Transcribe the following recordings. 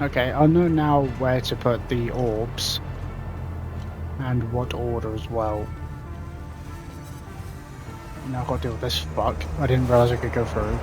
Okay, I know now where to put the orbs. And what order as well. Now I've got to deal with this fuck. I didn't realize I could go through.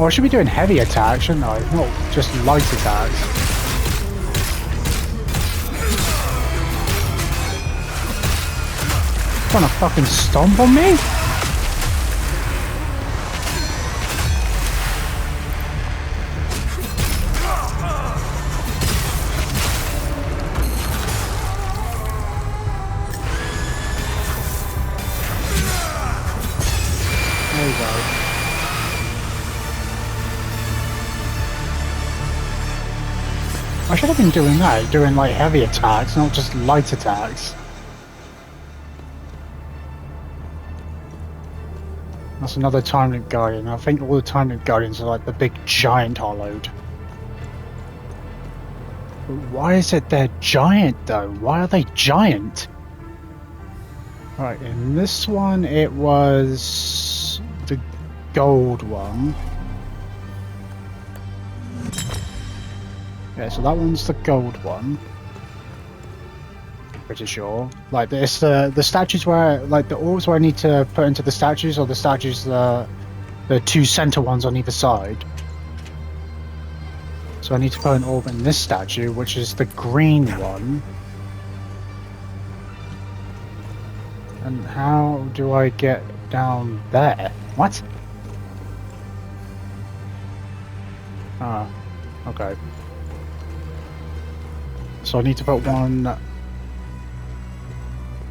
Oh, I should be doing heavy attacks, shouldn't I? Not just light attacks. Trying to fucking stomp on me? There you go. I should have been doing that, doing like heavy attacks, not just light attacks. That's another Time Loop Guardian. I think all the Time Loop Guardians are like the big giant hollowed. But why is it they're giant though? Why are they giant? Right, in this one it was the gold one. Yeah, so that one's the gold one. Pretty sure. Like it's the statues where like the orbs where I need to put into the statues, or the statues the two center ones on either side. So I need to put an orb in this statue, which is the green one. And how do I get down there? What? Ah, okay. So I need to put one...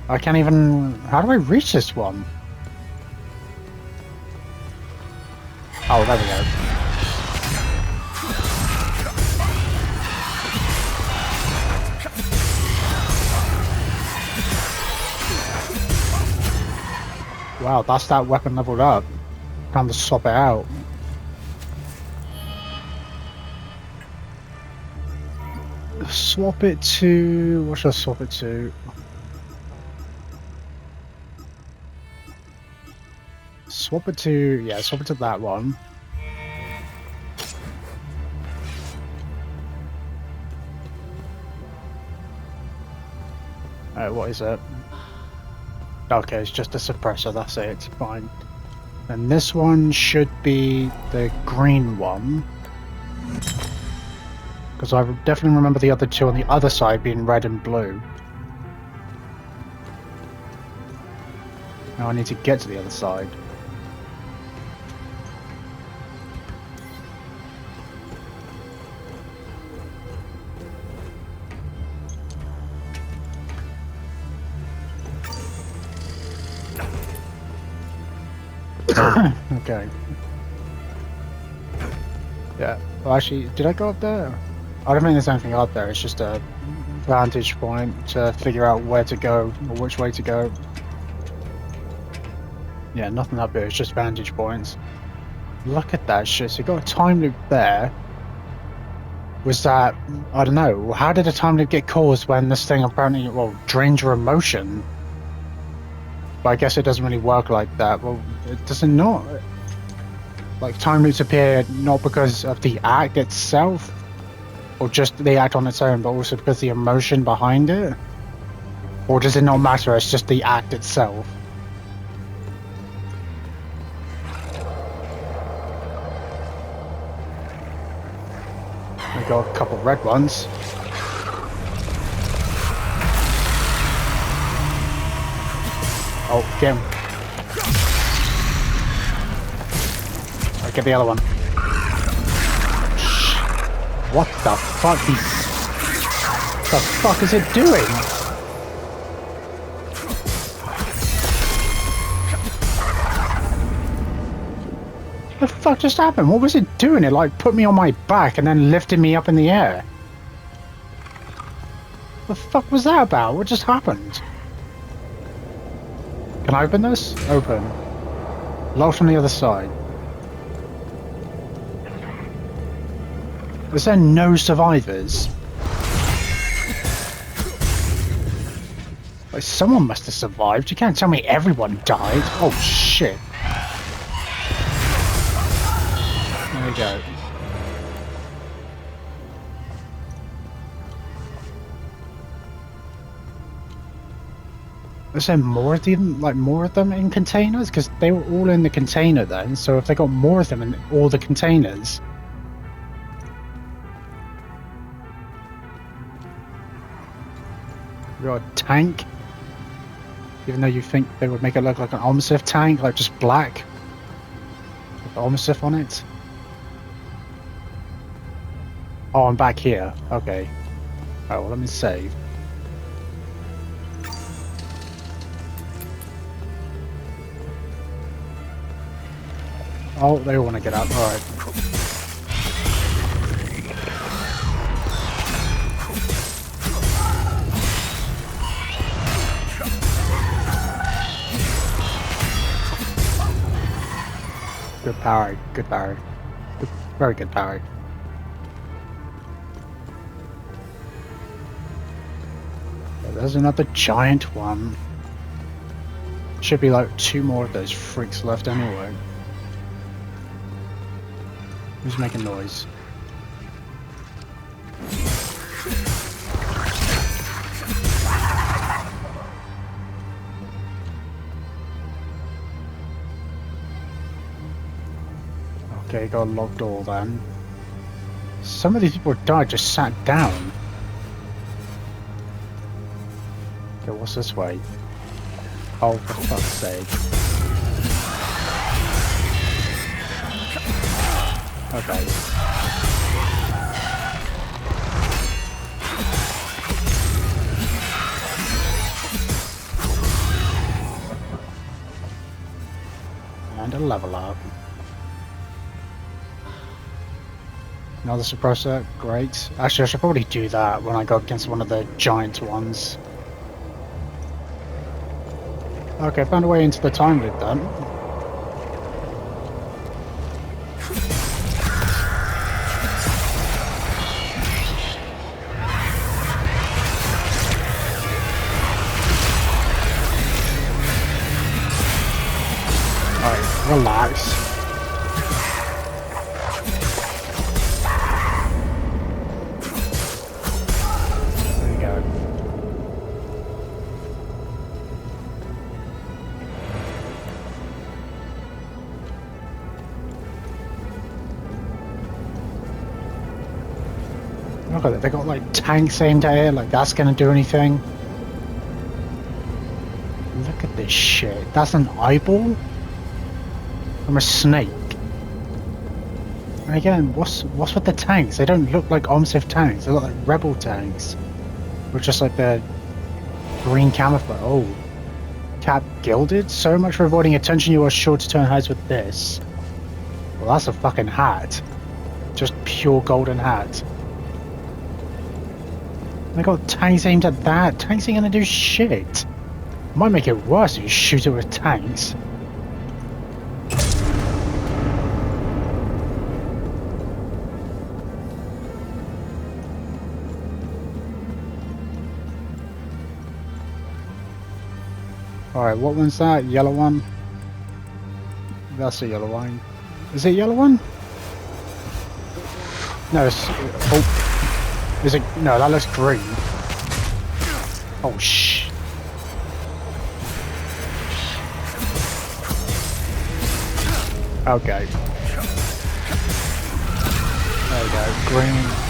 I can't even... How do I reach this one? Oh, there we go. Wow, that's that weapon leveled up. Time to swap it out. Swap it to... What should I swap it to? Swap it to... Yeah, swap it to that one. What is it? Okay, it's just a suppressor, that's it, it's fine. And this one should be the green one. Because I definitely remember the other two on the other side being red and blue. Now I need to get to the other side. Okay. Yeah. Well, actually, did I go up there? I don't think there's anything up there. It's just a vantage point to figure out where to go or which way to go. Yeah, nothing up here. It's just vantage points. Look at that shit. So you got a time loop there. Was that... I don't know. How did a time loop get caused when this thing apparently, well, drains your emotion? But I guess it doesn't really work like that. Well, it doesn't not. Like, time loops appear not because of the act itself, or just the act on its own, but also because of the emotion behind it? Or does it not matter, it's just the act itself? We got a couple of red ones. Oh, get him. I'll get the other one. What the fuck? The fuck is it doing? What the fuck just happened? What was it doing? It like put me on my back and then lifted me up in the air. The fuck was that about? What just happened? Can I open this? Open. Locked on the other side. Is there no survivors? Like, someone must have survived. You can't tell me everyone died. Oh shit. There we go. Is there more of them, like more of them in containers? Because they were all in the container then, so if they got more of them in all the containers... We got a tank. Even though you think they would make it look like an Omsif tank, like just black. With Omsif on it. Oh, I'm back here. Okay. Oh, well, let me save. Oh, they want to get up. Alright. Good power. Good power. Good, very good power. There's another giant one. Should be like 2 more of those freaks left anyway. Who's making noise? Okay, got a locked door then. Some of these people died just sat down. Okay, what's this way? Oh, for fuck's sake. Okay. And a level up. Another suppressor, great. Actually, I should probably do that when I go against one of the giant ones. Okay, found a way into the time loop then. Alright, relax. There you go. Look at it, they got like tanks aimed at it, like that's gonna do anything. Look at this shit. That's an eyeball? From a snake. And again, what's with the tanks? They don't look like Omsif tanks, they look like rebel tanks. With just like the green camouflage. Oh. Cap gilded? So much for avoiding attention, you are sure to turn heads with this. Well, that's a fucking hat. Just pure golden hat. They got tanks aimed at that. Tanks ain't gonna do shit. Might make it worse if you shoot it with tanks. Alright, what one's that? Yellow one? That's a yellow one. Is it a yellow one? No, it's... Oh. Is it... No, that looks green. Oh, shh. Okay. There we go. Green.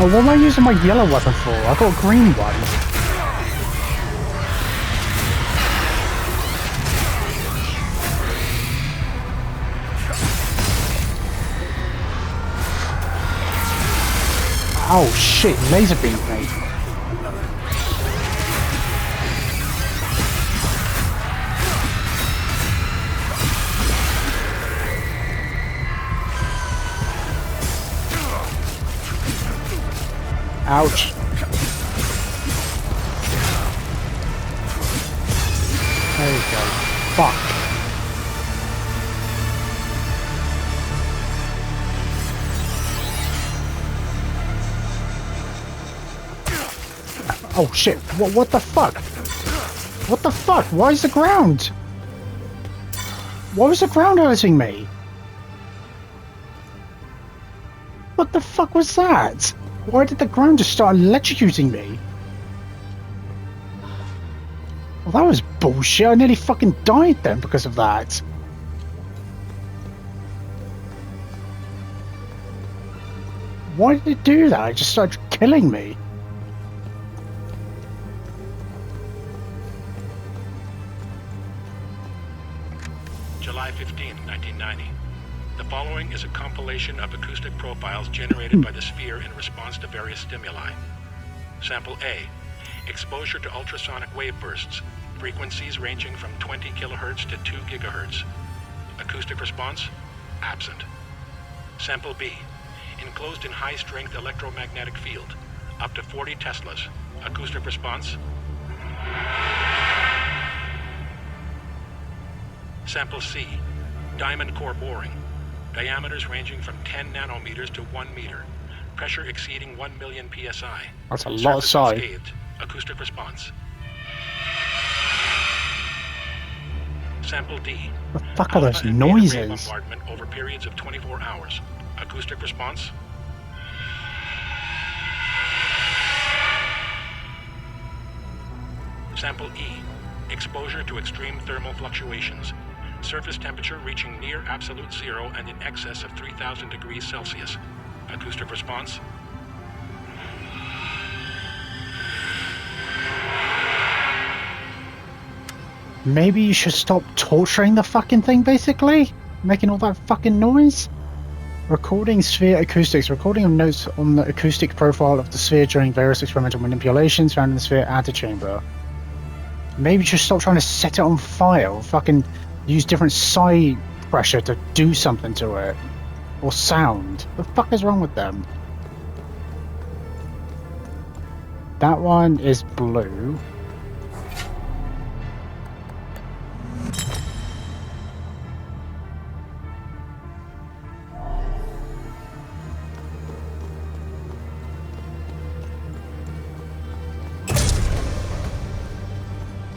Oh, what am I using my yellow weapon for? I got a green one. Oh shit, laser beam me. Ouch. There you go. Fuck. Oh shit, what the fuck? What the fuck? Why is the ground? Why was the ground hurting me? What the fuck was that? Why did the ground just start electrocuting me? Well, that was bullshit. I nearly fucking died then because of that. Why did it do that? It just started killing me. July 15, 1990. The following is a compilation of acoustic profiles generated by the sphere in response to various stimuli. Sample A. Exposure to ultrasonic wave bursts, frequencies ranging from 20 kilohertz to 2 gigahertz. Acoustic response? Absent. Sample B. Enclosed in high-strength electromagnetic field, up to 40 teslas. Acoustic response? Sample C. Diamond core boring. Diameters ranging from 10 nanometers to 1 meter. Pressure exceeding 1 million psi. That's a lot of size. Unscathed. Acoustic response. Sample D. What the fuck are those Alpha and beta ray noises? bombardment over periods of 24 hours. Acoustic response. Sample E. Exposure to extreme thermal fluctuations. Surface temperature reaching near absolute zero and in excess of 3,000 degrees Celsius. Acoustic response. Maybe you should stop torturing the fucking thing, basically? Making all that fucking noise? Recording sphere acoustics. Recording of notes on the acoustic profile of the sphere during various experimental manipulations found in the sphere antechamber. Maybe just stop trying to set it on fire or fucking use different psi pressure to do something to it. Or sound. What the fuck is wrong with them? That one is blue.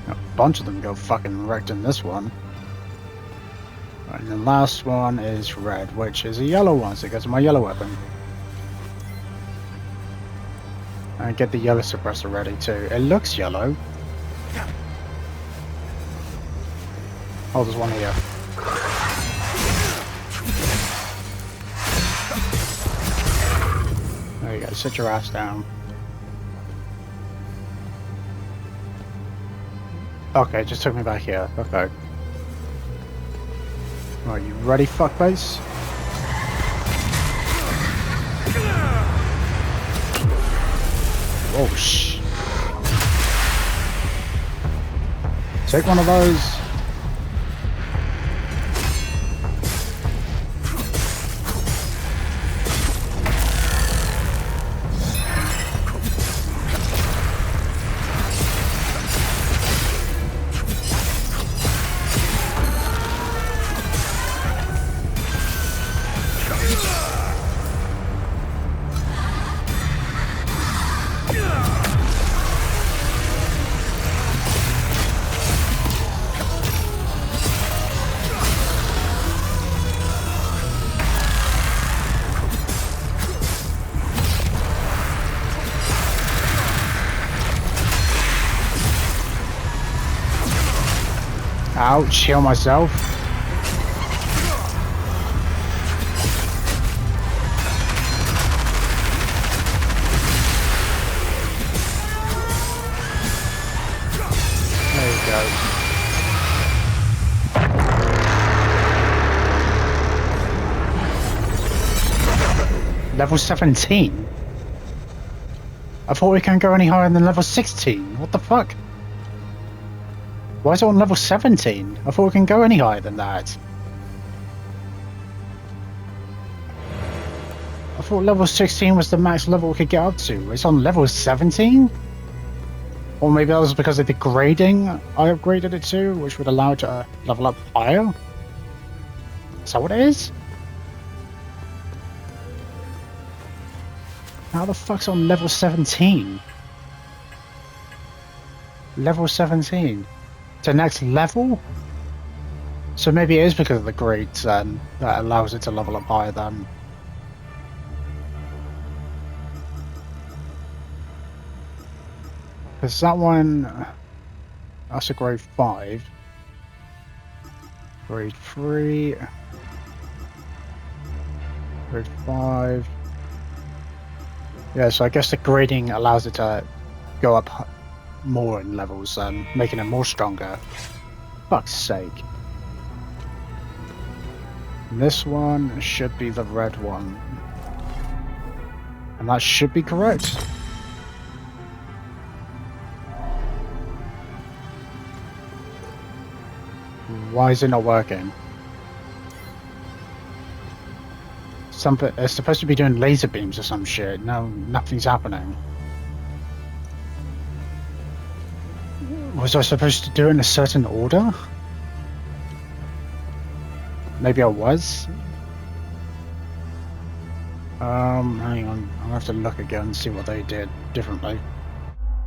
A bunch of them go fucking wrecked in this one. And the last one is red, which is a yellow one, so it goes to my yellow weapon. And get the yellow suppressor ready too. It looks yellow. Oh, there's one here. There you go, sit your ass down. Okay, it just took me back here. Okay. Are you ready, fuckface? Oh, shh. Take one of those. Ouch, heal myself. Level 17? I thought we can't go any higher than level 16. What the fuck? Why is it on level 17? I thought we can go any higher than that. I thought level 16 was the max level we could get up to. It's on level 17? Or maybe that was because of the grading I upgraded it to, which would allow it to level up higher? Is that what it is? How the fuck's on level 17? Level 17? To next level? So maybe it is because of the grades then that allows it to level up higher then. Because that one, that's a grade 5. Grade 3. Grade 5. Yeah, so I guess the grading allows it to go up more in levels, making it more stronger. Fuck's sake. And this one should be the red one. And that should be correct. Why is it not working? It's supposed to be doing laser beams or some shit. No, nothing's happening. Was I supposed to do it in a certain order? Maybe I was? Hang on. I'll have to look again and see what they did differently.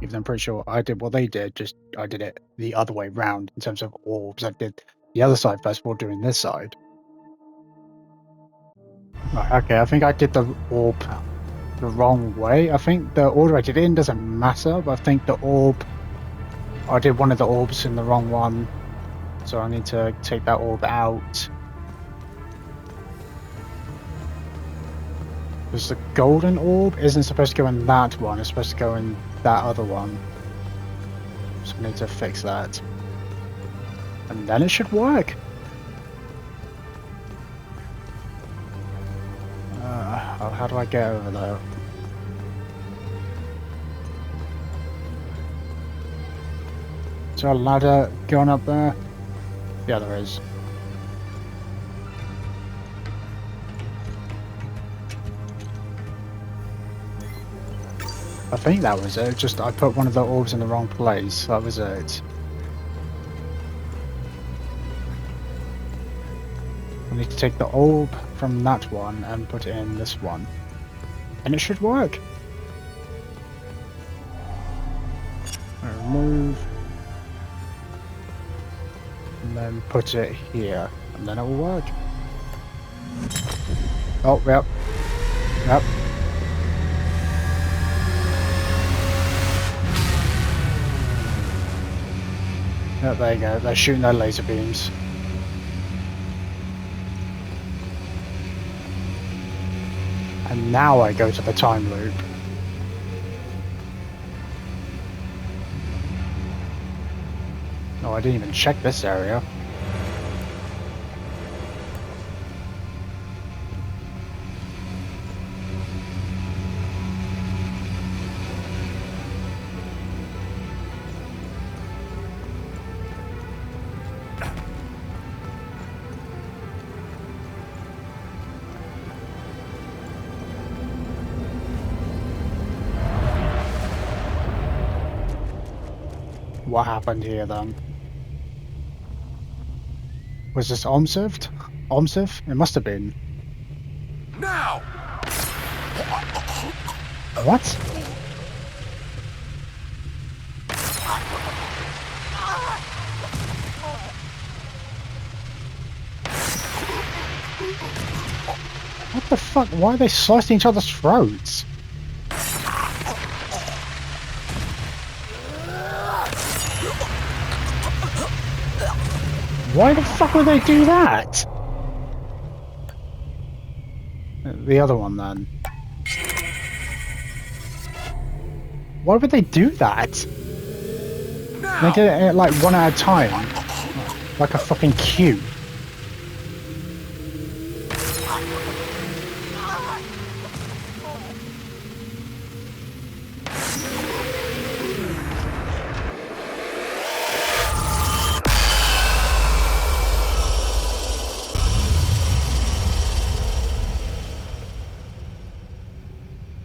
Even though I'm pretty sure I did what they did, just I did it the other way round in terms of orbs. I did the other side first before doing this side. Right, okay, I think I did the orb the wrong way. I think the order I did it in doesn't matter, but I think the orb... I did one of the orbs in the wrong one, so I need to take that orb out. Because the golden orb isn't supposed to go in that one, it's supposed to go in that other one. So I need to fix that. And then it should work. How do I get over there? Is there a ladder going up there? Yeah, there is. I think that was it. Just I put one of the orbs in the wrong place. That was it. I need to take the orb from that one and put it in this one. And it should work. Remove. And then put it here. And then it will work. Oh, yep. Yep. Yep, there you go. They're shooting their laser beams. And now I go to the time loop. No, I didn't even check this area. What happened here then? Was this Omsift? Omsift? It must have been. Now! What? What the fuck? Why are they slicing each other's throats? Why the fuck would they do that? The other one then. Why would they do that? They did it like one at a time. Like a fucking queue.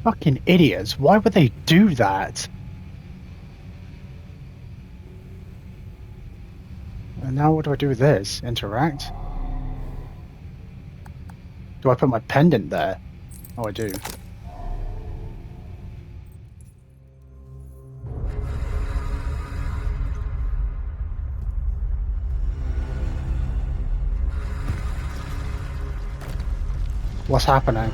Fucking idiots. Why would they do that? And now what do I do with this? Interact? Do I put my pendant there? Oh, I do. What's happening?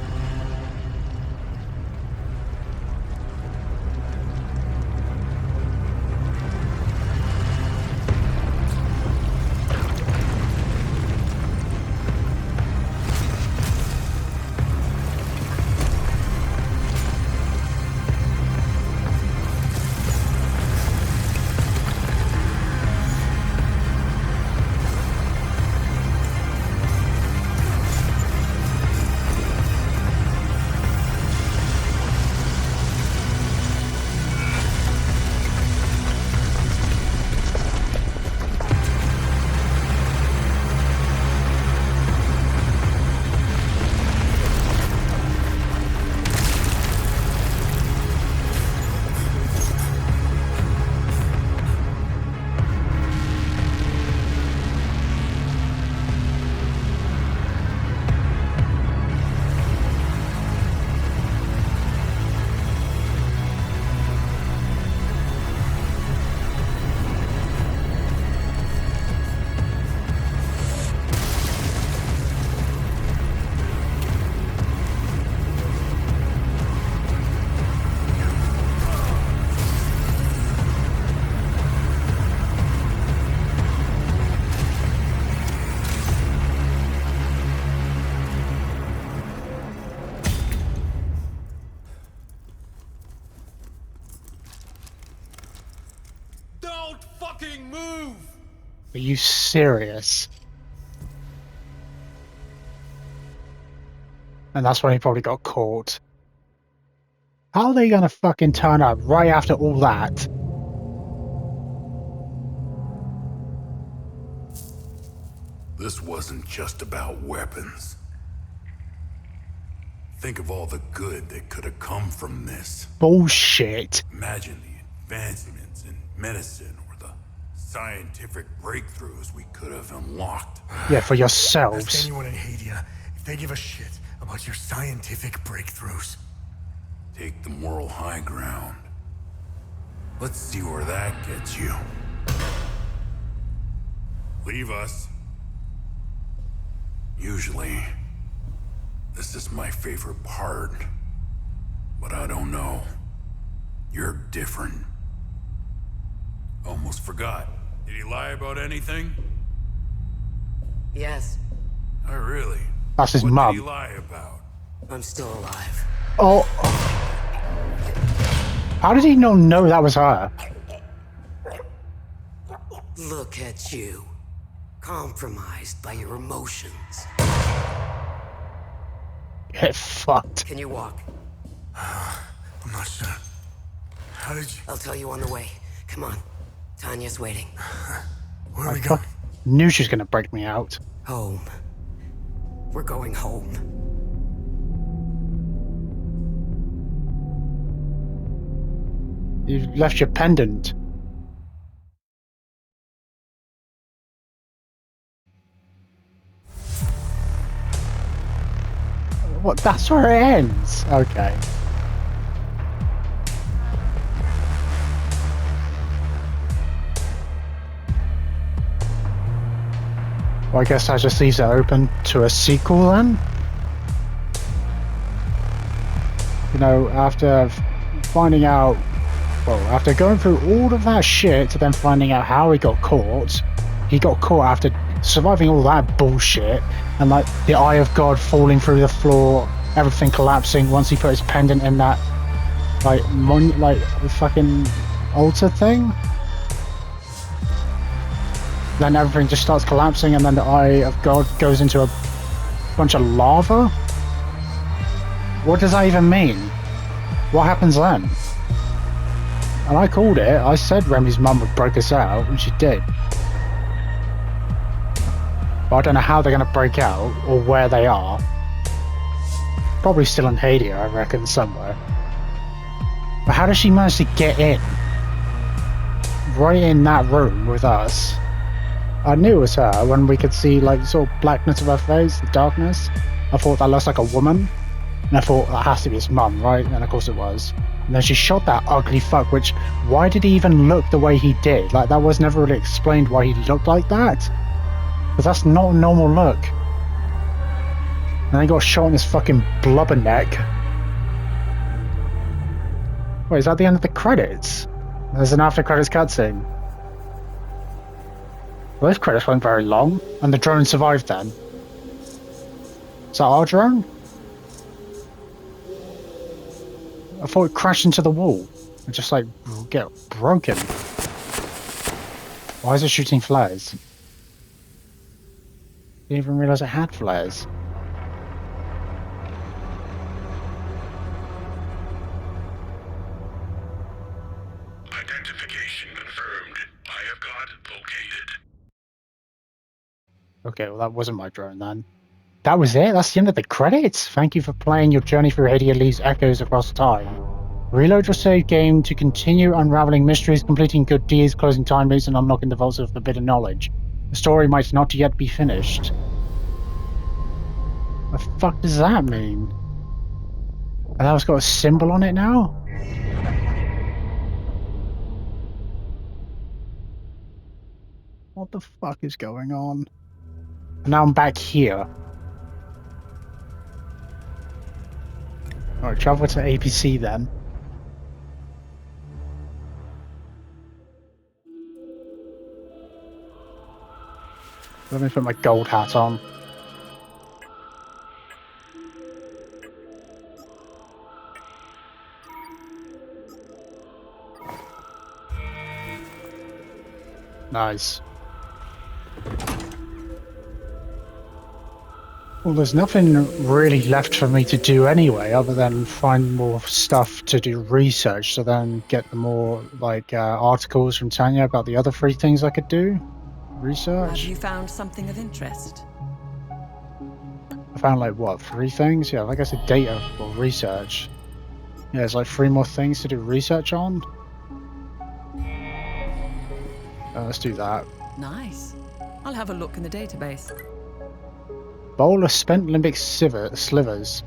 Don't fucking move! Are you serious? And that's when he probably got caught. How are they gonna fucking turn up right after all that? This wasn't just about weapons. Think of all the good that could have come from this. Bullshit. Imagine the advancements in medicine or the scientific breakthroughs we could have unlocked. Yeah, for Ask yourselves. anyone in Hadia if they give a shit about your scientific breakthroughs. Take the moral high ground. Let's see where that gets you. Leave us. Usually, this is my favorite part. But I don't know. You're different. Almost forgot. Did he lie about anything? Yes, Oh, really? That's his What mum. did he lie about? I'm still alive. Oh. How did he not know that was her? Look at you. Compromised by your emotions. Get fucked. Can you walk? I'm not sure. How did you... I'll tell you on the way. Come on. Tanya's waiting. Where are we I going? knew she was gonna break me out. Home. We're going home. You left your pendant. What? That's where it ends? Okay. Well, I guess that just leaves it open to a sequel then? You know, after finding out, well, after going through all of that shit to then finding out how he got caught after surviving all that bullshit, and like the Eye of God falling through the floor, everything collapsing once he put his pendant in that, like, fucking altar thing. Then everything just starts collapsing, and then the Eye of God goes into a bunch of lava? What does that even mean? What happens then? And I called it. I said Remy's mum would break us out, and she did. But I don't know how they're going to break out, or where they are. Probably still in Hadia, I reckon, somewhere. But how does she manage to get in? Right in that room with us. I knew it was her when we could see like sort of blackness of her face, the darkness. I thought that looks like a woman. And I thought that has to be his mum, right? And of course it was. And then she shot that ugly fuck, which, why did he even look the way he did? Like, that was never really explained why he looked like that. Because that's not a normal look. And he got shot in his fucking blubber neck. Wait, is that the end of the credits? There's an after credits cutscene. Well, those credits weren't very long, and the drone survived then. Is that our drone? I thought it crashed into the wall and just like get broken. Why is it shooting flares? Didn't even realize it had flares. Identification confirmed. I have got located. Okay, well that wasn't my drone then. That was it? That's the end of the credits? Thank you for playing. Your journey through Hadia leaves echoes across time. Reload your save game to continue unraveling mysteries, completing good deeds, closing time loops, and unlocking the vaults of forbidden knowledge. The story might not yet be finished. The fuck does that mean? And that was got a symbol on it now? What the fuck is going on? And now I'm back here. Alright, travel to APC then. Let me put my gold hat on. Nice. Well, there's nothing really left for me to do anyway, other than find more stuff to do research, to then get the more, like, articles from Tanya about the other 3 things I could do. Research. Have you found something of interest? I found, like, what, 3 things? Yeah, like I said, data or research. Yeah, there's like 3 more things to do research on. Let's do that. Nice. I'll have a look in the database. Bowl of spent limbic slivers.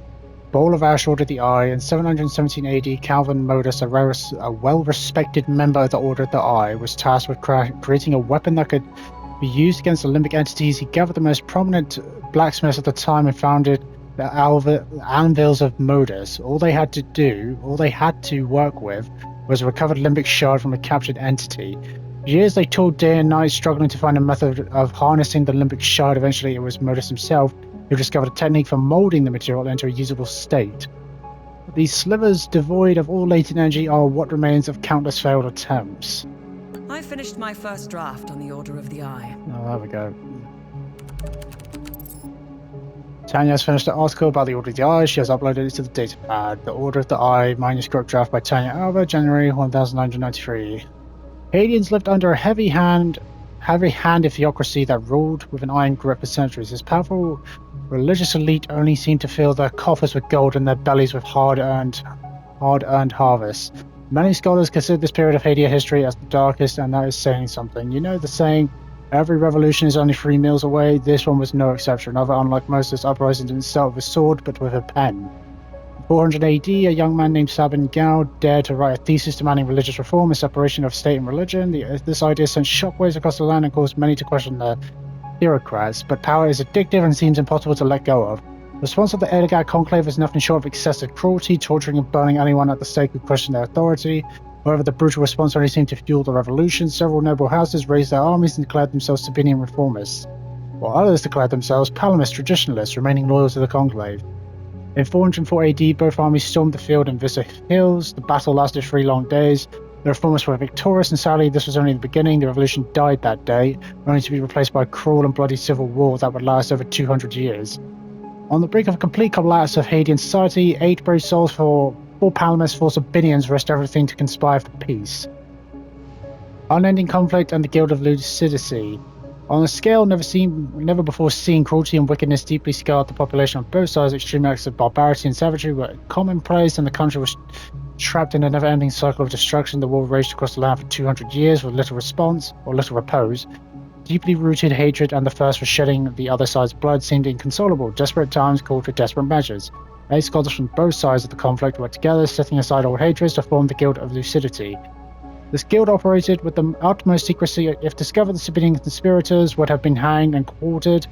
Bowl of Ash ordered the Eye. In 717 AD, Calvin Modus, a well-respected member of the Order of the Eye, was tasked with creating a weapon that could be used against the limbic entities. He gathered the most prominent blacksmiths at the time and founded the Anvils of Modus. All they had to work with was a recovered limbic shard from a captured entity. For years they toiled day and night, struggling to find a method of harnessing the limbic shard. Eventually it was Modus himself who discovered a technique for molding the material into a usable state. These slivers, devoid of all latent energy, are what remains of countless failed attempts. I finished my first draft on the Order of the Eye. Oh, there we go. Tanya has finished the article about the Order of the Eye. She has uploaded it to the datapad. The Order of the Eye, manuscript draft by Tanya Alva, January 1993. Hadians lived under a heavy-handed theocracy that ruled with an iron grip for centuries. This powerful religious elite only seemed to fill their coffers with gold and their bellies with hard-earned harvests. Many scholars consider this period of Hadia history as the darkest, and that is saying something. You know the saying, every revolution is only 3 meals away? This one was no exception. Unlike most, this uprising didn't start with a sword, but with a pen. In 400 AD, a young man named Sabin Gao dared to write a thesis demanding religious reform and separation of state and religion. This idea sent shockwaves across the land and caused many to question the theocrats, but power is addictive and seems impossible to let go of. The response of the Edelgard Conclave is nothing short of excessive cruelty, torturing and burning anyone at the stake who questioned their authority. However, the brutal response only seemed to fuel the revolution. Several noble houses raised their armies and declared themselves Sabinian reformists, while others declared themselves Palamist traditionalists, remaining loyal to the Conclave. In 404 AD, both armies stormed the field in Vissa Hills. The battle lasted 3 long days. The reformers were victorious, and sadly, this was only the beginning. The revolution died that day, only to be replaced by a cruel and bloody civil war that would last over 200 years. On the brink of a complete collapse of Hadian society, 8 brave souls for 4 Palamists, 4 Sabinians risked everything to conspire for peace. Unending conflict and the Guild of Lucidacy. On a scale never before seen, cruelty and wickedness deeply scarred the population on both sides. Extreme acts of barbarity and savagery were commonplace, and the country was Trapped in a never-ending cycle of destruction, the war raged across the land for 200 years with little response, or little repose. Deeply rooted hatred and the thirst for shedding the other side's blood seemed inconsolable. Desperate times called for desperate measures. 8 scholars from both sides of the conflict worked together, setting aside old hatreds to form the Guild of Lucidity. This guild operated with the utmost secrecy. If discovered, the civilian conspirators would have been hanged and quartered,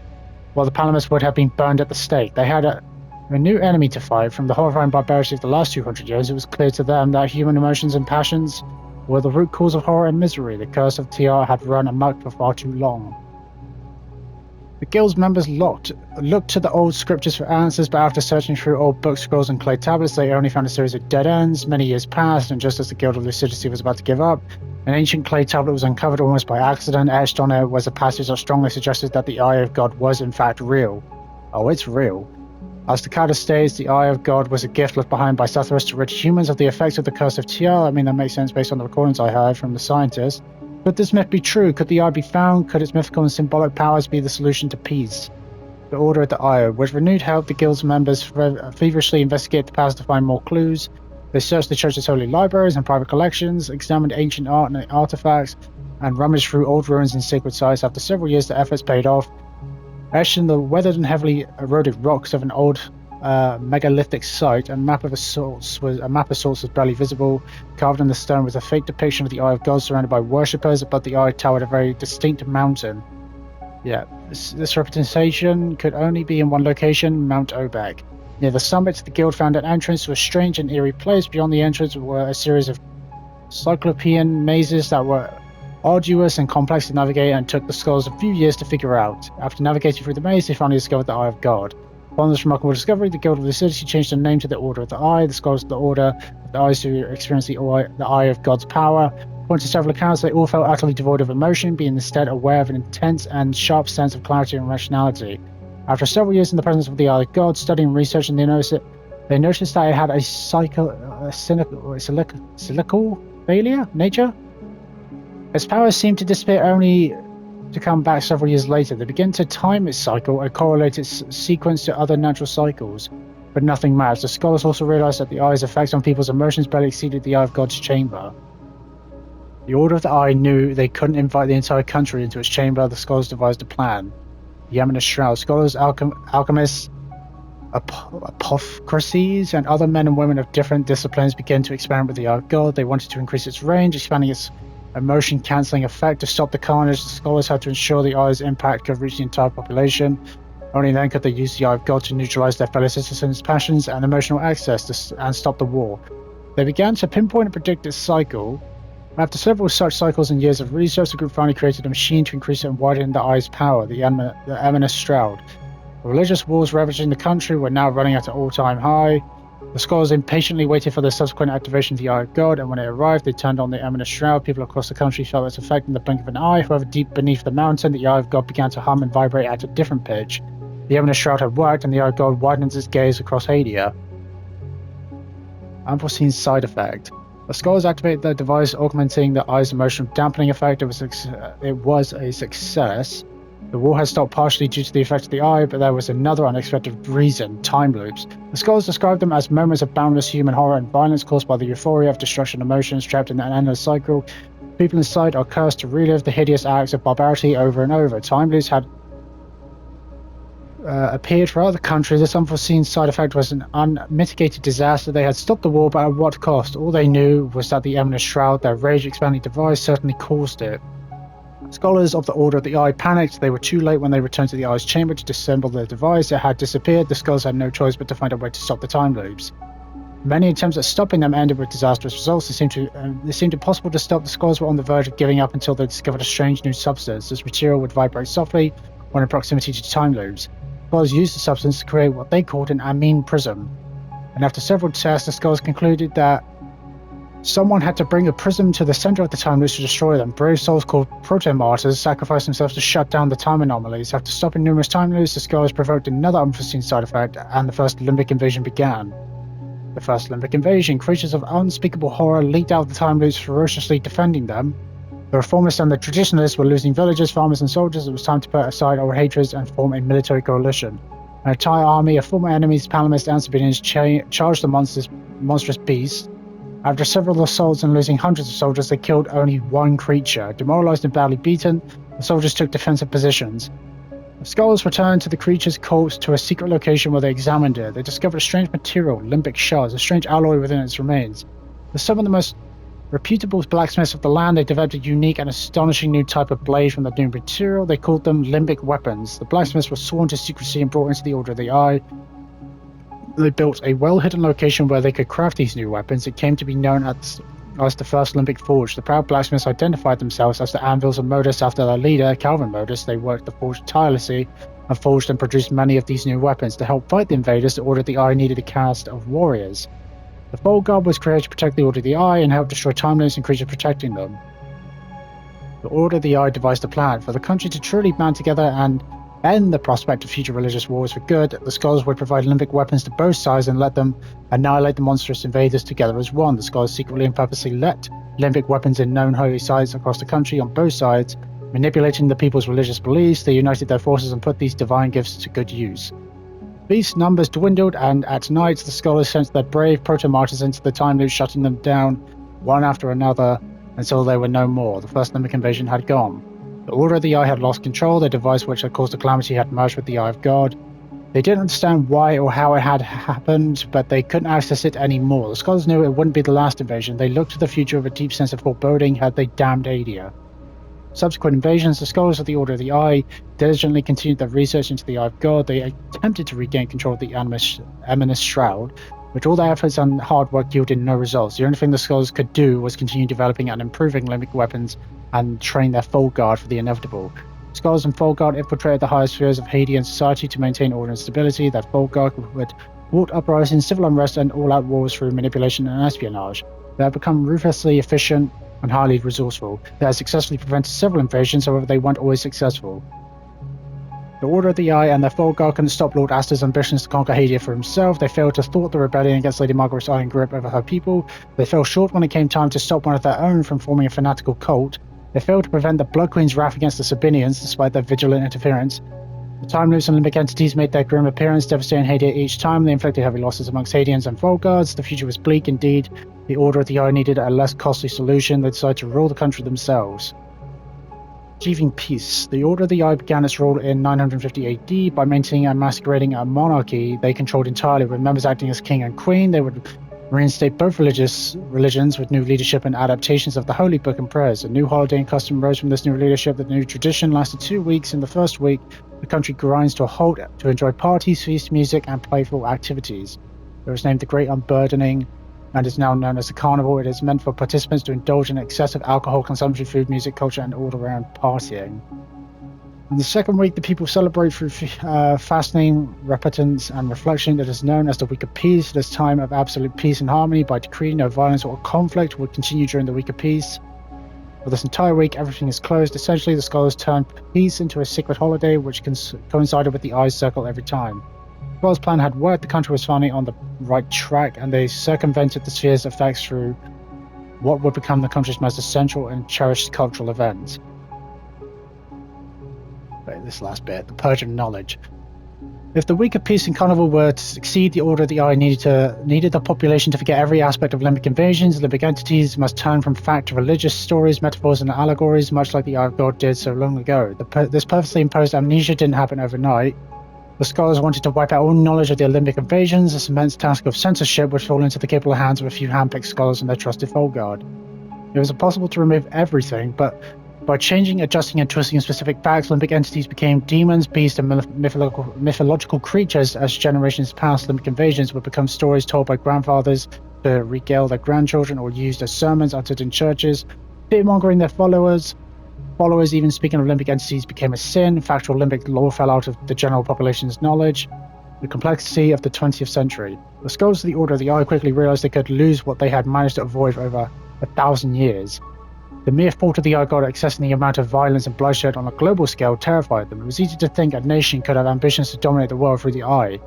while the Palamists would have been burned at the stake. They had a new enemy to fight. From the horrifying barbarity of the last 200 years, it was clear to them that human emotions and passions were the root cause of horror and misery. The curse of TR had run amok for far too long. The guild's members looked to the old scriptures for answers, but after searching through old book scrolls and clay tablets, they only found a series of dead ends. Many years passed, and just as the Guild of Lucidity was about to give up, an ancient clay tablet was uncovered almost by accident. Etched on it was a passage that strongly suggested that the Eye of God was in fact real. Oh, it's real. As Takada states, the Eye of God was a gift left behind by Sethras to rid humans of the effects of the curse of TR. I mean, that makes sense based on the recordings I heard from the scientists. Could this myth be true? Could the Eye be found? Could its mythical and symbolic powers be the solution to peace? The Order of the Eye. With renewed help, the Guild's members feverishly investigate the past to find more clues. They searched the church's holy libraries and private collections, examined ancient art and artifacts, and rummaged through old ruins and sacred sites. After several years, the efforts paid off. Etched in the weathered and heavily eroded rocks of an old megalithic site, a map of sorts was barely visible. Carved in the stone was a fake depiction of the Eye of God surrounded by worshippers, but the eye towered a very distinct mountain. Yeah, this representation could only be in one location, Mount Obek. Near the summit, the guild found an entrance to a strange and eerie place. Beyond the entrance were a series of cyclopean mazes that were arduous and complex to navigate and took the scholars a few years to figure out. After navigating through the maze, they finally discovered the Eye of God. Upon this remarkable discovery, the Guild of Lucidity changed their name to the Order of the Eye. The scholars of the Order of the Eyes who experienced the Eye of God's power. According to several accounts, they all felt utterly devoid of emotion, being instead aware of an intense and sharp sense of clarity and rationality. After several years in the presence of the Eye of God, studying and researching, they noticed that it had a cyclical failure nature. Its powers seemed to disappear only to come back several years later. They began to time its cycle and correlate its sequence to other natural cycles, but nothing matched. The scholars also realized that the Eye's effects on people's emotions barely exceeded the Eye of God's chamber. The Order of the Eye knew they couldn't invite the entire country into its chamber. The scholars devised a plan. The Eminent Shroud. Scholars, alchemists, apothecaries, and other men and women of different disciplines began to experiment with the Eye of God. They wanted to increase its range, expanding its emotion-cancelling effect. To stop the carnage, the scholars had to ensure the Eye's impact could reach the entire population. Only then could they use the Eye of God to neutralize their fellow citizens' passions and emotional excess and stop the war. They began to pinpoint and predict its cycle. After several such cycles and years of research, the group finally created a machine to increase and widen the Eye's power, the Eminent Shroud. The religious wars ravaging the country were now running at an all-time high. The scholars impatiently waited for the subsequent activation of the Eye of God, and when it arrived, they turned on the Eminent Shroud. People across the country felt its effect in the blink of an eye. However, deep beneath the mountain, the Eye of God began to hum and vibrate at a different pitch. The Eminent Shroud had worked, and the Eye of God widened its gaze across Hadia. Unforeseen side effect. The scholars activated their device, augmenting the Eye's emotional dampening effect. It was a success. The war had stopped partially due to the effect of the Eye, but there was another unexpected reason: time loops. The scholars described them as moments of boundless human horror and violence caused by the euphoria of destruction emotions trapped in an endless cycle. People inside are cursed to relive the hideous acts of barbarity over and over. Time loops had appeared throughout the country. This unforeseen side effect was an unmitigated disaster. They had stopped the war, but at what cost? All they knew was that the Eminent Shroud, their rage-expanding device, certainly caused it. Scholars of the Order of the Eye panicked. They were too late when they returned to the Eye's chamber to disassemble their device. It had disappeared. The scholars had no choice but to find a way to stop the time loops. Many attempts at stopping them ended with disastrous results. It seemed impossible to stop. The scholars were on the verge of giving up until they discovered a strange new substance. This material would vibrate softly when in proximity to time loops. Scholars used the substance to create what they called an amine prism. And after several tests, the scholars concluded that someone had to bring a prism to the center of the time loops to destroy them. Brave souls called proto-martyrs sacrificed themselves to shut down the time anomalies. After stopping numerous time loops, the scholars provoked another unforeseen side effect, and the First Limbic Invasion began. The First Limbic Invasion. Creatures of unspeakable horror leaked out of the time loops, ferociously defending them. The reformists and the traditionalists were losing villagers, farmers, and soldiers. It was time to put aside old hatreds and form a military coalition. An entire army of former enemies, Palamists, and civilians charged the monstrous beast. After several assaults and losing hundreds of soldiers, they killed only one creature. Demoralized and badly beaten, the soldiers took defensive positions. The scholars returned to the creature's corpse to a secret location where they examined it. They discovered a strange material, limbic shards, a strange alloy within its remains. With some of the most reputable blacksmiths of the land, they developed a unique and astonishing new type of blade from the new material. They called them limbic weapons. The blacksmiths were sworn to secrecy and brought into the Order of the Eye. They built a well-hidden location where they could craft these new weapons. It came to be known as the first Limbic Forge. The proud blacksmiths identified themselves as the Anvils of Modus after their leader, Calvin Modus. They worked the forge tirelessly and forged and produced many of these new weapons. To help fight the invaders, the Order of the Eye needed a cast of warriors. The Fold Guard was created to protect the Order of the Eye and help destroy time limits and creatures protecting them. The Order of the Eye devised a plan for the country to truly band together and end the prospect of future religious wars for good. The scholars would provide limbic weapons to both sides and let them annihilate the monstrous invaders together as one. The scholars secretly and purposely let limbic weapons in known holy sites across the country on both sides, manipulating the people's religious beliefs. They united their forces and put these divine gifts to good use. Beast numbers dwindled, and at night the scholars sent their brave proto-martyrs into the time loop, shutting them down one after another until they were no more. The first Limbic invasion had gone. The Order of the Eye had lost control. Their device which had caused the calamity had merged with the Eye of God. They didn't understand why or how it had happened, but they couldn't access it anymore. The scholars knew it wouldn't be the last invasion. They looked to the future with a deep sense of foreboding had they damned Adia. Subsequent invasions, the scholars of the Order of the Eye diligently continued their research into the Eye of God. They attempted to regain control of the Eminous Shroud, but all their efforts and hard work yielded no results. The only thing the scholars could do was continue developing and improving limbic weapons and train their Fold Guard for the inevitable. Scholars and Fold Guard infiltrated the highest spheres of Hadean society to maintain order and stability. That Fold Guard would thwart uprisings, civil unrest, and all-out wars through manipulation and espionage. They had become ruthlessly efficient and highly resourceful. They had successfully prevented several invasions, however they weren't always successful. The Order of the Eye and their Fold Guard couldn't stop Lord Aster's ambitions to conquer Hadia for himself. They failed to thwart the rebellion against Lady Margaret's iron grip over her people. They fell short when it came time to stop one of their own from forming a fanatical cult. They failed to prevent the Blood Queen's wrath against the Sabinians, despite their vigilant interference. The Time Loops and Limbic entities made their grim appearance, devastating Hadia each time. They inflicted heavy losses amongst Hadians and Fold Guards. The future was bleak indeed. The Order of the Eye needed a less costly solution. They decided to rule the country themselves. Achieving peace. The Order of the Eye began its rule in 950 AD by maintaining and masquerading a monarchy they controlled entirely, with members acting as king and queen. They would reinstate both religions with new leadership and adaptations of the Holy Book and prayers. A new holiday and custom rose from this new leadership. The new tradition lasted 2 weeks. In the first week, the country grinds to a halt to enjoy parties, feast, music, and playful activities. It was named the Great Unburdening and is now known as the Carnival. It is meant for participants to indulge in excessive alcohol consumption, food, music, culture, and all-around partying. In the second week, the people celebrate through fasting, repentance, and reflection. It is known as the Week of Peace. This time of absolute peace and harmony. By decree, no violence or conflict would continue during the Week of Peace. For this entire week, everything is closed. Essentially, the scholars turned peace into a secret holiday, which coincided with the Eye's circle every time. The scholars' plan had worked. The country was finally on the right track, and they circumvented the sphere's effects through what would become the country's most essential and cherished cultural event. This last bit, the Purge of Knowledge. If the Week of Peace and Carnival were to succeed, the Order of the Eye needed the population to forget every aspect of limbic invasions. Limbic entities must turn from fact to religious stories, metaphors, and allegories, much like the Eye of God did so long ago. This purposely imposed amnesia didn't happen overnight. The scholars wanted to wipe out all knowledge of the limbic invasions. This immense task of censorship would fall into the capable hands of a few handpicked scholars and their trusted Fold Guard. It was impossible to remove everything, but by changing, adjusting, and twisting specific facts, limbic entities became demons, beasts, and mythological creatures. As generations passed, limbic invasions would become stories told by grandfathers to regale their grandchildren or used as sermons uttered in churches, fear-mongering their followers. Followers even speaking of limbic entities became a sin. Factual limbic lore fell out of the general population's knowledge. The complexity of the 20th century. The scholars of the Order of the Eye quickly realized they could lose what they had managed to avoid for over 1,000 years. The mere thought of the Eye God accessing the amount of violence and bloodshed on a global scale terrified them. It was easy to think a nation could have ambitions to dominate the world through the Eye,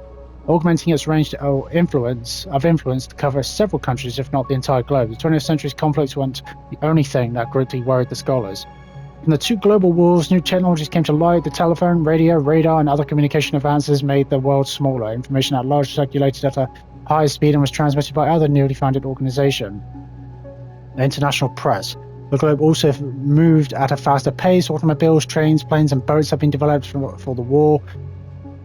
augmenting its range of influence to cover several countries, if not the entire globe. The 20th century's conflicts weren't the only thing that greatly worried the scholars. From the two global wars, new technologies came to light. The telephone, radio, radar, and other communication advances made the world smaller. Information at large circulated at a high speed and was transmitted by other newly founded organizations. the international press. The globe also moved at a faster pace. Automobiles, trains, planes, and boats had been developed for the war,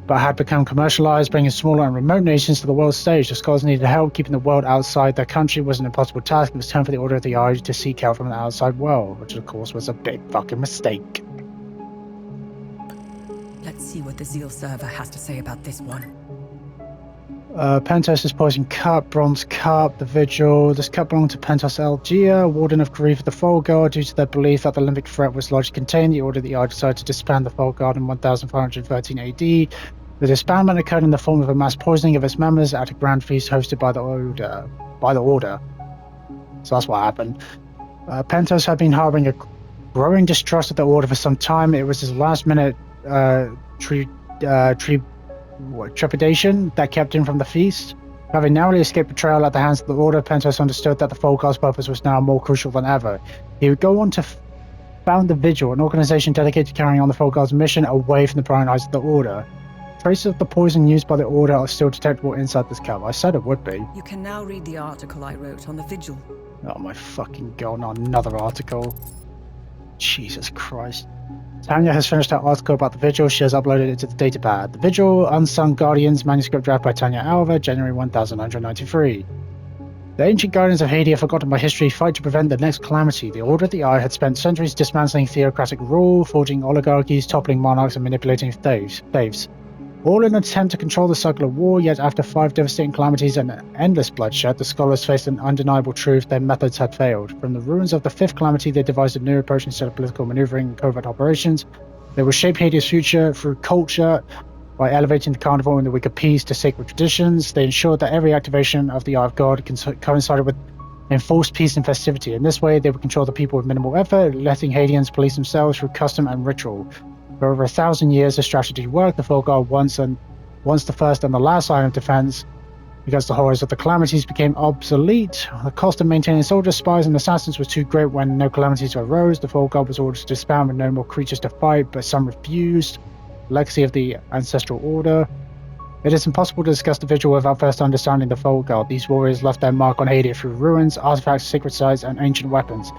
but had become commercialized, bringing smaller and remote nations to the world stage. The scholars needed help. Keeping the world outside their country was an impossible task. It was time for the Order of the Eye to seek help from the outside world, which of course was a big fucking mistake. Let's see what the Zeal server has to say about this one. Pentos' Poison Cup, Bronze Cup, the Vigil. This cup belonged to Pentos Algia, Warden of Grief of the Folgar. Due to their belief that the Limbic threat was largely contained, the Order of the Eye decided to disband the Folgar in 1513 AD. The disbandment occurred in the form of a mass poisoning of its members at a grand feast hosted by the Order. So that's what happened. Pentos had been harboring a growing distrust of the Order for some time. It was his last-minute trepidation that kept him from the feast. Having narrowly escaped betrayal at the hands of the Order, Pentos understood that the Folgar's purpose was now more crucial than ever. He would go on to found the Vigil, an organization dedicated to carrying on the Folgar's mission away from the prying eyes of the Order. Traces of the poison used by the Order are still detectable inside this cup. I said it would be. You can now read the article I wrote on the Vigil. Oh my fucking god, not another article. Jesus Christ. Tanya has finished her article about the Vigil. She has uploaded it to the datapad. The Vigil, Unsung Guardians, manuscript draft by Tanya Alva, January 1993. The ancient guardians of Hadia, forgotten by history, fight to prevent the next calamity. The Order of the Eye had spent centuries dismantling theocratic rule, forging oligarchies, toppling monarchs, and manipulating faiths. All in an attempt to control the cycle of war, yet after 5 devastating calamities and endless bloodshed, the scholars faced an undeniable truth: their methods had failed. From the ruins of the 5th calamity, they devised a new approach instead of political maneuvering and covert operations. They will shape Hadia's future through culture, by elevating the carnival and the week of peace to sacred traditions. They ensured that every activation of the Eye of God coincided with enforced peace and festivity. In this way, they would control the people with minimal effort, letting Hadians police themselves through custom and ritual. For over 1,000 years, the strategy worked. The Folgar, once the first and the last line of defense because the horrors of the calamities became obsolete. The cost of maintaining soldiers, spies, and assassins was too great. When no calamities arose, the Folgar was ordered to disband with no more creatures to fight, but some refused. Legacy of the Ancestral Order. It is impossible to discuss the Vigil without first understanding the Folgar. These warriors left their mark on Hadia through ruins, artifacts, sacred sites, and ancient weapons.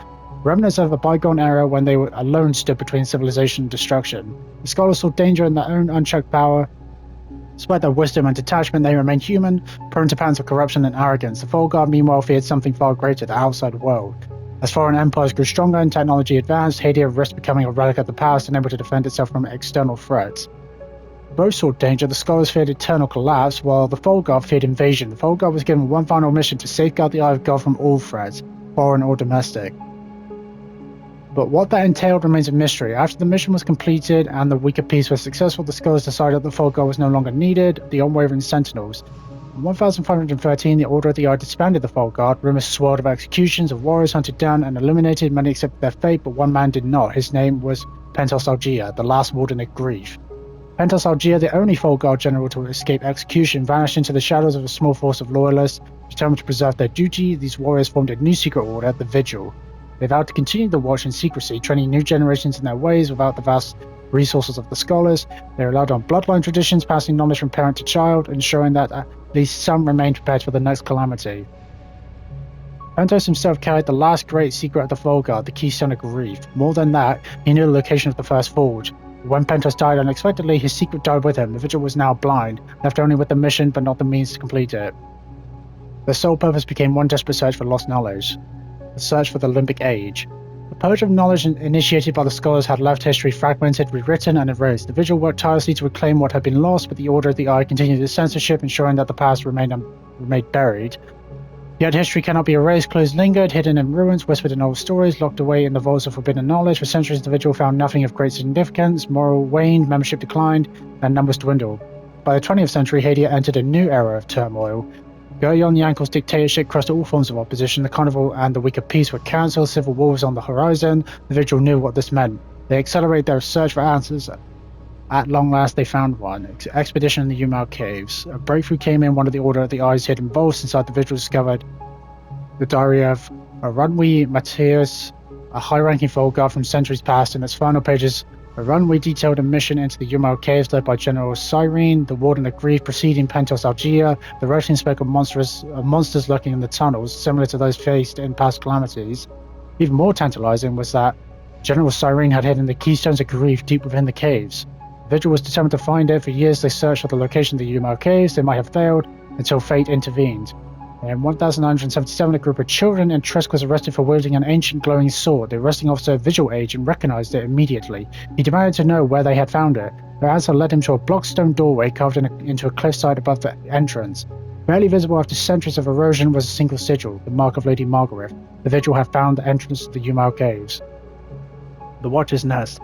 Remnants of a bygone era when they alone stood between civilization and destruction. The scholars saw danger in their own unchecked power. Despite their wisdom and detachment, they remained human, prone to patterns of corruption and arrogance. The Folgar, meanwhile, feared something far greater: the outside world. As foreign empires grew stronger and technology advanced, Hadia risked becoming a relic of the past, unable to defend itself from external threats. Both saw danger. The scholars feared eternal collapse, while the Folgar feared invasion. The Folgar was given one final mission: to safeguard the Eye of God from all threats, foreign or domestic. But what that entailed remains a mystery. After the mission was completed and the week of peace was successful, the scholars decided that the Folgar was no longer needed. The unwavering sentinels. In 1513, the Order of the Eye disbanded the Folgar. Rumors swirled of executions of warriors hunted down and eliminated. Many accepted their fate, but one man did not. His name was Pentos Algia, the last Warden of Grief. Pentos Algia, the only Folgar general to escape execution, vanished into the shadows of a small force of loyalists. Determined to preserve their duty, these warriors formed a new secret order, the Vigil. They vowed to continue the watch in secrecy, training new generations in their ways without the vast resources of the scholars. They relied on bloodline traditions, passing knowledge from parent to child, ensuring that at least some remained prepared for the next calamity. Pentos himself carried the last great secret of the Folgar, the Keystone of Grief. More than that, he knew the location of the first forge. When Pentos died unexpectedly, his secret died with him. The Vigil was now blind, left only with the mission but not the means to complete it. Their sole purpose became one desperate search for lost knowledge. The search for the Limbic Age. The purge of knowledge initiated by the scholars had left history fragmented, rewritten, and erased. The Vigil worked tirelessly to reclaim what had been lost, but the Order of the Eye continued its censorship, ensuring that the past remained buried. Yet history cannot be erased. Clues lingered, hidden in ruins, whispered in old stories, locked away in the vaults of forbidden knowledge. For centuries, the Vigil found nothing of great significance. Morale waned, membership declined, and numbers dwindled. By the 20th century, Hadia entered a new era of turmoil. Guryon Yankel's dictatorship crushed all forms of opposition. The Carnival and the Week of Peace were cancelled. Civil war was on the horizon. The Vigil knew what this meant. They accelerated their search for answers. At long last, they found one. Expedition in the Umal Caves. A breakthrough came in one of the Order of the Eye's hidden vaults. Inside, the Vigil discovered the diary of Arunwi Matthias, a high-ranking Folgar from centuries past. In its final pages A run, we detailed a mission into the Yumao Caves led by General Cyrene, the Warden of Grief preceding Pentos Algia. The rotating spoke of monsters lurking in the tunnels, similar to those faced in past calamities. Even more tantalizing was that General Cyrene had hidden the Keystones of Grief deep within the caves. The Vigil was determined to find it. For years they searched for the location of the Yumao Caves. They might have failed until fate intervened. In 1977, a group of children in Tresk was arrested for wielding an ancient glowing sword. The arresting officer, Vigil Agent, recognized it immediately. He demanded to know where they had found it. Their answer led him to a block stone doorway carved into a cliffside above the entrance. Barely visible after centuries of erosion was a single sigil, the mark of Lady Margaret. The Vigil had found the entrance to the Yumao Caves. The Watcher's Nest.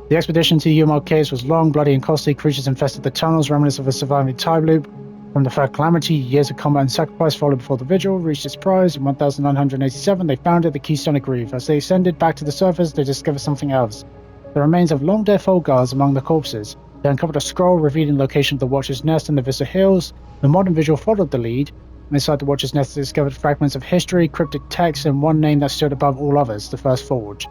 The expedition to the Yumao Caves was long, bloody, and costly. Creatures infested the tunnels, remnants of a surviving time loop. From the third calamity, years of combat and sacrifice followed before the Vigil reached its prize. In 1987, they found it, the Keystone of Grief. As they ascended back to the surface, they discovered something else. The remains of long-dead Folgars among the corpses. They uncovered a scroll revealing the location of the Watcher's Nest in the Vista Hills. The modern Vigil followed the lead. Inside the Watcher's Nest, they discovered fragments of history, cryptic texts, and one name that stood above all others, the First Forge.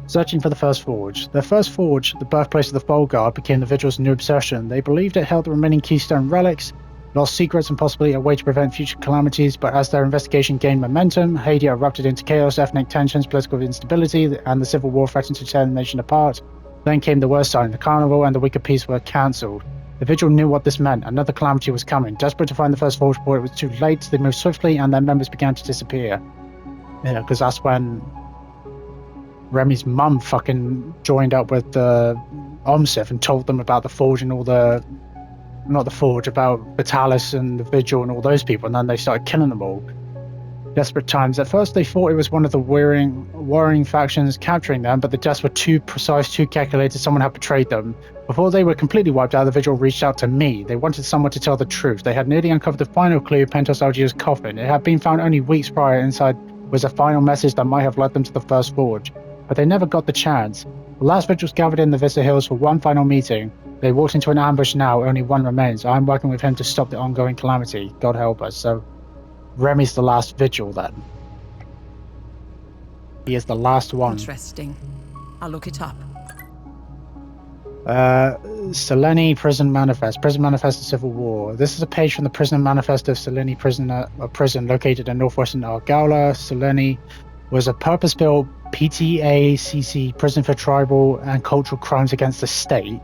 Searching for the First Forge. Their first forge, the birthplace of the Folgar, became the Vigil's new obsession. They believed it held the remaining Keystone relics, lost secrets, and possibly a way to prevent future calamities, but as their investigation gained momentum, Hadia erupted into chaos, ethnic tensions, political instability, and the civil war threatened to tear the nation apart. Then came the worst sign. The carnival and the Week of Peace were cancelled. The Vigil knew what this meant. Another calamity was coming. Desperate to find the First Forge before it was too late, they moved swiftly, and their members began to disappear. Yeah, because that's when Remy's mum fucking joined up with the Omsif and told them about the Forge and all the... Not the Forge, about Vitalis and the Vigil and all those people, and then they started killing them all. Desperate times. At first they thought it was one of the warring factions capturing them, but the deaths were too precise, too calculated, someone had betrayed them. Before they were completely wiped out, the Vigil reached out to me. They wanted someone to tell the truth. They had nearly uncovered the final clue, Pentos Algia's coffin. It had been found only weeks prior. Inside was a final message that might have led them to the First Forge. But they never got the chance. The last Vigils gathered in the Vista Hills for one final meeting. They walked into an ambush now, only one remains. I'm working with him to stop the ongoing calamity. God help us. So, Remy's the last Vigil then. He is the last one. Interesting. I'll look it up. Selene Prison Manifest. Prison Manifest of Civil War. This is a page from the Prison Manifest of Selene Prison located in northwestern Argala. Selene was a purpose-built PTACC prison for tribal and cultural crimes against the state.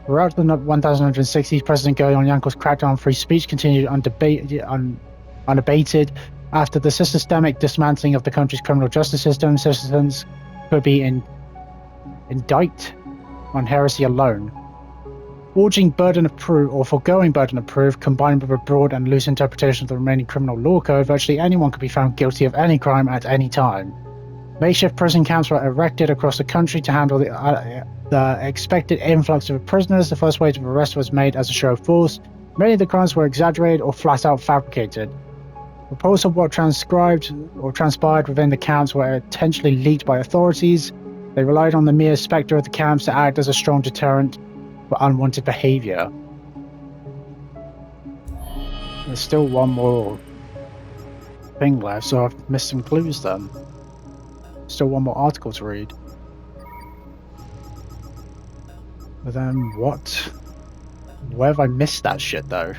Throughout the 1960s, President Gerion Yankel's crackdown on free speech continued unabated. After the systemic dismantling of the country's criminal justice system, citizens could be indicted on heresy alone. Forging burden of proof or foregoing burden of proof, combined with a broad and loose interpretation of the remaining criminal law code, virtually anyone could be found guilty of any crime at any time. Makeshift prison camps were erected across the country to handle the expected influx of prisoners. The first wave of arrest was made as a show of force. Many of the crimes were exaggerated or flat out fabricated. Reports of what transpired within the camps were intentionally leaked by authorities. They relied on the mere spectre of the camps to act as a strong deterrent for unwanted behavior. There's still one more thing left, so I've missed some clues then. Still one more article to read. But then what? Where have I missed that shit though?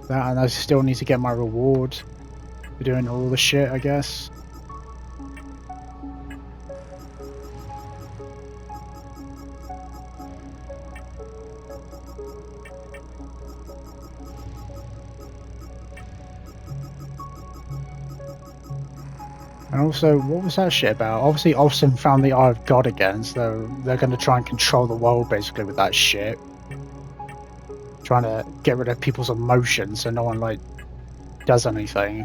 That, and I still need to get my reward for doing all the shit, I guess. And also, what was that shit about? Obviously, Austin found the Eye of God again, so they're going to try and control the world basically with that shit. Trying to get rid of people's emotions so no one, like, does anything.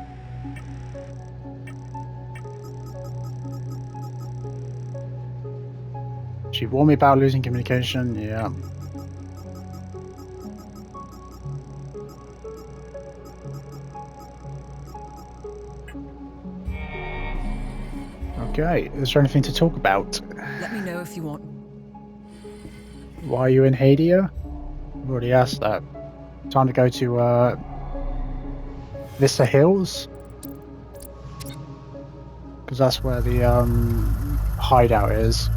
She warned me about losing communication, yeah. Okay, is there anything to talk about? Let me know if you want. Why are you in Hadia? I've already asked that. Time to go to Vista Hills. because that's where the hideout is.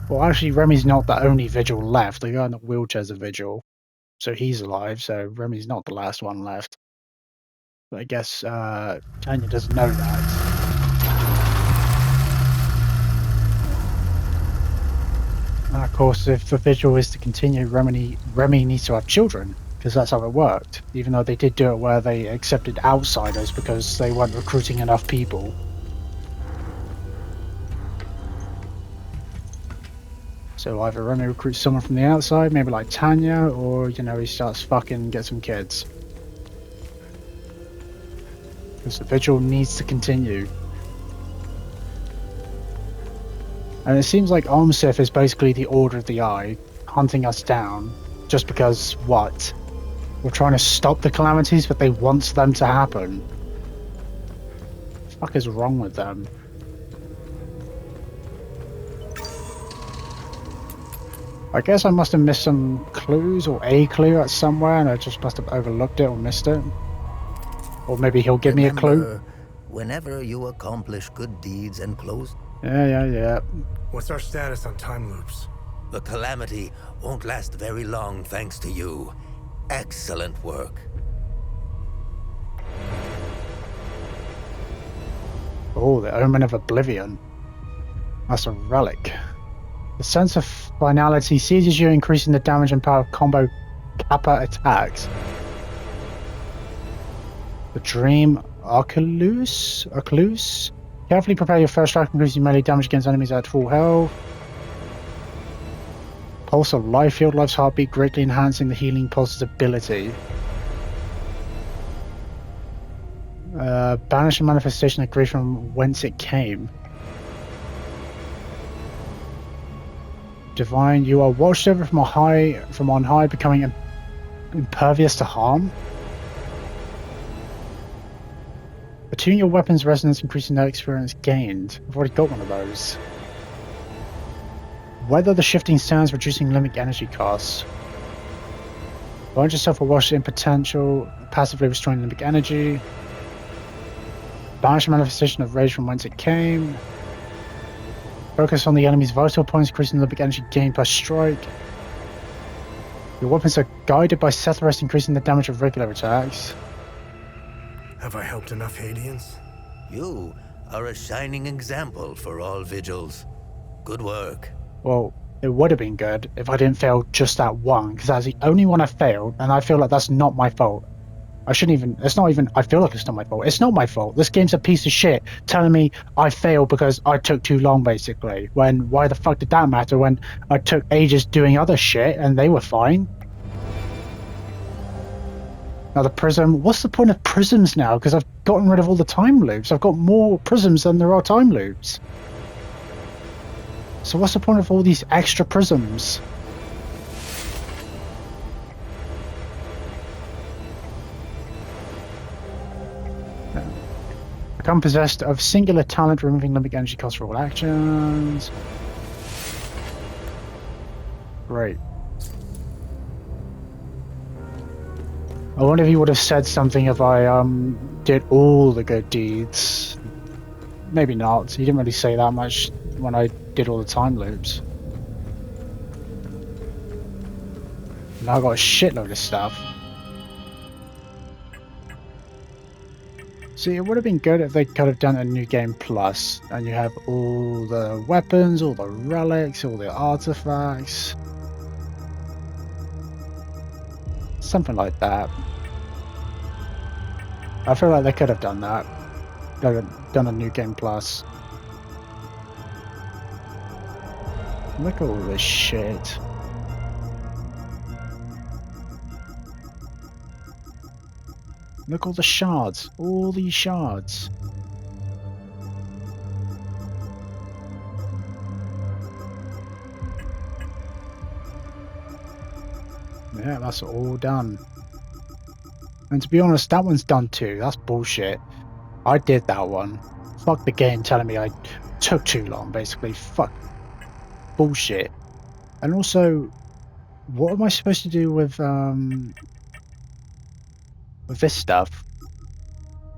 Well, actually, Remy's not the only Vigil left. The guy in the wheelchair's a Vigil, so he's alive. So Remy's not the last one left. But I guess Tanya doesn't know that. And of course, if the Vigil is to continue, Remy needs to have children, because that's how it worked. Even though they did do it where they accepted outsiders because they weren't recruiting enough people. So either Remy recruits someone from the outside, maybe like Tanya, or, you know, he starts fucking get some kids. Because the Vigil needs to continue. And it seems like Omsif is basically the Order of the Eye, hunting us down, just because, what? We're trying to stop the calamities, but they want them to happen. What the fuck is wrong with them? I guess I must have missed some clues, or a clue at somewhere, and I just must have overlooked it or missed it. Or maybe he'll give me a clue. Whenever you accomplish good deeds and close... Yeah. What's our status on time loops? The calamity won't last very long thanks to you. Excellent work. Oh, the Omen of Oblivion. That's a relic. The sense of finality seizes you, increasing the damage and power of combo Kappa attacks. The Dream Oculus? Carefully prepare your first strike, increasing melee damage against enemies at full health. Pulse of Life, field life's heartbeat, greatly enhancing the healing pulse's ability. Banish a manifestation of grief from whence it came. Divine, you are watched over from on high, becoming impervious to harm. Attune your weapon's resonance, increasing their experience gained. I've already got one of those. Weather the shifting sands, reducing limbic energy costs. Bind yourself awash in potential, passively restoring limbic energy. Banish a manifestation of rage from whence it came. Focus on the enemy's vital points, increasing limbic energy gained per strike. Your weapons are guided by Sethless, increasing the damage of regular attacks. Have I helped enough Hadians? You are a shining example for all Vigils. Good work. Well, it would have been good if I didn't fail just that one, because that's the only one I failed, and I feel like that's not my fault. I shouldn't even, it's not even, I feel like it's not my fault. It's not my fault. This game's a piece of shit telling me I failed because I took too long, basically. When, why the fuck did that matter when I took ages doing other shit and they were fine? Now the prism, what's the point of prisms now? Because I've gotten rid of all the time loops. I've got more prisms than there are time loops. So what's the point of all these extra prisms? Become possessed of singular talent, removing limbic energy cost for all actions. Great. I wonder if he would have said something if I did all the good deeds. Maybe not. He didn't really say that much when I did all the time loops. Now I got a shitload of stuff. See, it would have been good if they could have done a New Game Plus, and you have all the weapons, all the relics, all the artifacts. Something like that. I feel like they could have done that. Done a New Game Plus. Look at all this shit. Look, all the shards. All these shards. Yeah, that's all done. And to be honest, that one's done too. That's bullshit. I did that one. Fuck the game telling me I took too long, basically. Fuck. Bullshit. And also, what am I supposed to do with this stuff?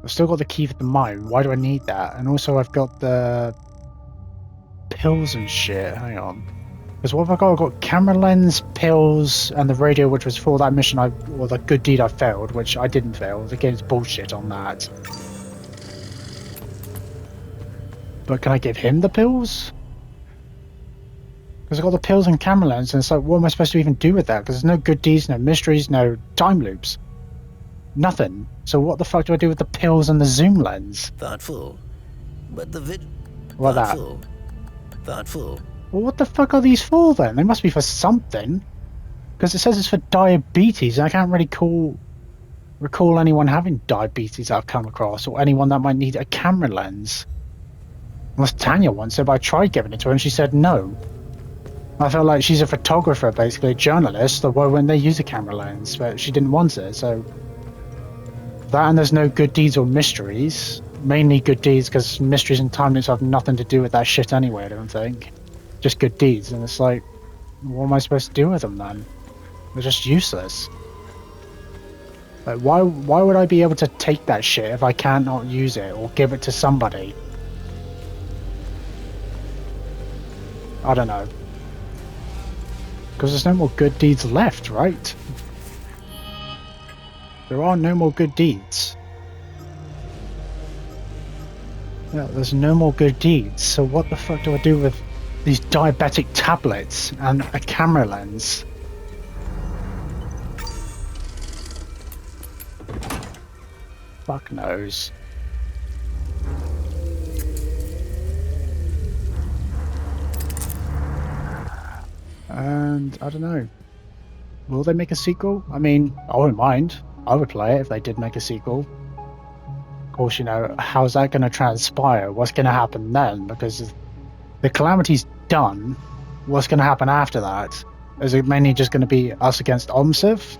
I've still got the key for the mine. Why do I need that? And also I've got the pills and shit. Hang on. Because what have I got? I've got camera lens, pills, and the radio, which was for that mission or the good deed I failed, which I didn't fail. The game's bullshit on that. But can I give him the pills? Because I've got the pills and camera lens, and it's like, what am I supposed to even do with that? Because there's no good deeds, no mysteries, no time loops. Nothing. So what the fuck do I do with the pills and the zoom lens? Thoughtful. But the What that? Thoughtful. Thoughtful. Well, what the fuck are these for then? They must be for something. Because it says it's for diabetes, and I can't really recall anyone having diabetes I've come across, or anyone that might need a camera lens. Unless Tanya wants it, but I tried giving it to her and she said no. I felt like she's a photographer, basically, a journalist, so why wouldn't they use a camera lens? But she didn't want it, so... That, and there's no good deeds or mysteries. Mainly good deeds, because mysteries and time loops have nothing to do with that shit anyway, I don't think. Just good deeds, and it's like, what am I supposed to do with them then? They're just useless. Like, why would I be able to take that shit if I can't not use it, or give it to somebody? I don't know. Because there's no more good deeds left, right? There are no more good deeds. Yeah, there's no more good deeds, so what the fuck do I do with these diabetic tablets and a camera lens? Fuck knows. And I don't know. Will they make a sequel? I mean, I wouldn't mind. I would play it if they did make a sequel. Of course, you know, how's that going to transpire? What's going to happen then? Because if the calamity's done, what's going to happen after that? Is it mainly just going to be us against OMSIF?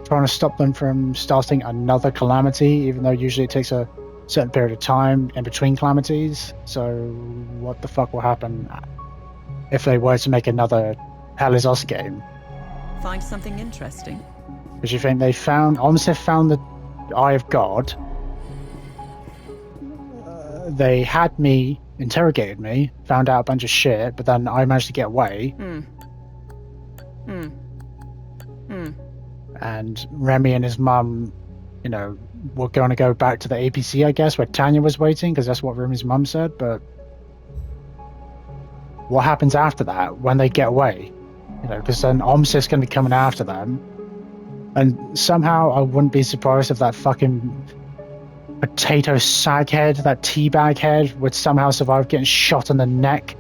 Trying to stop them from starting another calamity, even though usually it takes a certain period of time in between calamities. So what the fuck will happen if they were to make another Hell Is Us game? Find something interesting? Because you think OMSIF found the Eye of God. They had me, interrogated me, found out a bunch of shit, but then I managed to get away. And Remy and his mum, you know, were going to go back to the APC, I guess, where Tanya was waiting, because that's what Remy's mum said, but what happens after that when they get away? You know, because then OMSIF's going to be coming after them. And somehow I wouldn't be surprised if that fucking potato sag head, that teabag head, would somehow survive getting shot in the neck.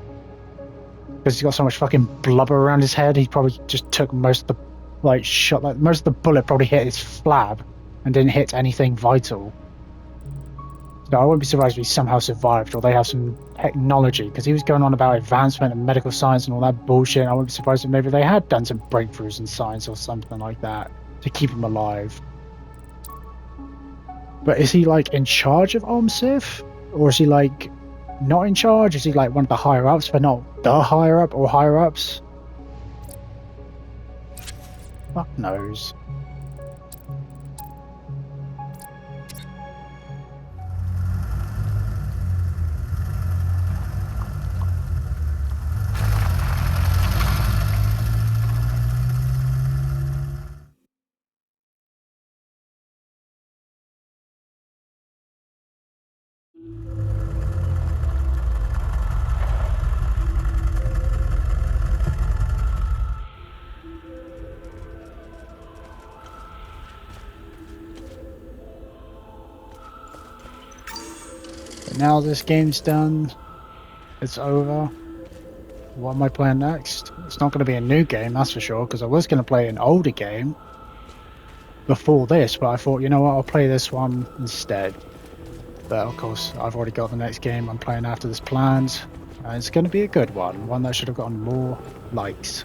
Because he's got so much fucking blubber around his head, he probably just took most of the most of the bullet probably hit his flab and didn't hit anything vital. So I wouldn't be surprised if he somehow survived, or they have some technology, because he was going on about advancement in medical science and all that bullshit, and I wouldn't be surprised if maybe they had done some breakthroughs in science or something like that to keep him alive. But is he like in charge of OMSIF? Or is he like not in charge? Is he like one of the higher ups but not the higher up or higher ups? Fuck knows. Now this game's done, it's over. What am I playing next? It's not going to be a new game, that's for sure, because I was going to play an older game before this, but I thought, you know what, I'll play this one instead. But of course, I've already got the next game I'm playing after this planned, and it's going to be a good one that should have gotten more likes.